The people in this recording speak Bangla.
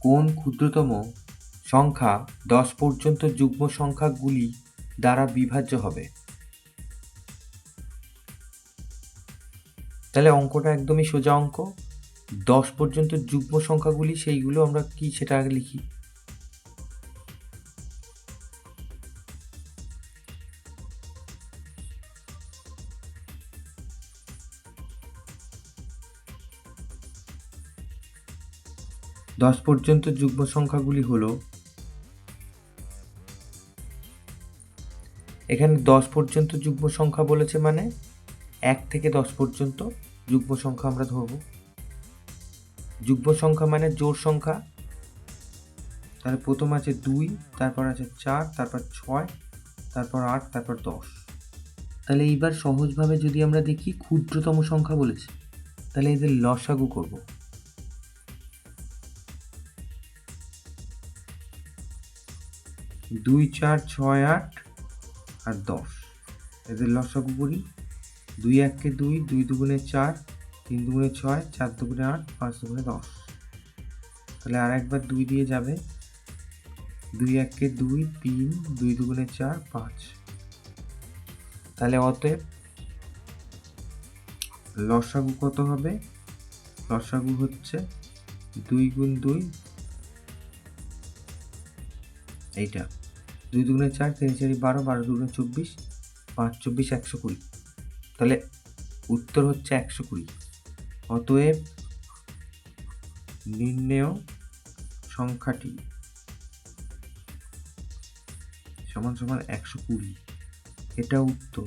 কোন ক্ষুদ্রতম সংখ্যা 10 পর্যন্ত যুগ্ম সংখ্যাগুলি দ্বারা বিভাজ্য হবে? তাহলে অঙ্কটা একদমই সোজা অঙ্ক। 10 পর্যন্ত যুগ্ম সংখ্যাগুলি সেইগুলো আমরা কি সেটা আগে লিখি। দশ পর্যন্ত যুগ্ম সংখ্যাগুলি হলো, এখানে 10 পর্যন্ত যুগ্ম সংখ্যা বলেছে মানে 1 থেকে 10 পর্যন্ত যুগ্ম সংখ্যা আমরা ধরব। যুগ্ম সংখ্যা মানে জোড় সংখ্যা। তাহলে প্রথম আছে 2, তারপর আছে 4, তারপর 6, তারপর 8, তারপর 10। তাহলে এইবার সহজভাবে যদি আমরা দেখি ক্ষুদ্রতম সংখ্যা বলেছে, তাহলে এদের লসাগু করব। 2, 4, 6, 8 আর 10, এদের লসাগু করি। 2 1 2, 2 2 4, 3 2 6, 4 2 8, 5 2 10। তাহলে আর একবার 2 দিয়ে যাবে। 2 1 2, 3, 2 2 4, 5। তাহলে অতএব লসাগু কত হবে? লসাগু হচ্ছে 2 গুণ 2, এইটা 2 2 4, 3 4 12, 12 2 24, 5 24 120। তাহলে উত্তর হচ্ছে 120। অতএব নির্ণেয় সংখ্যাটি সমান সমান 120। এটা উত্তর।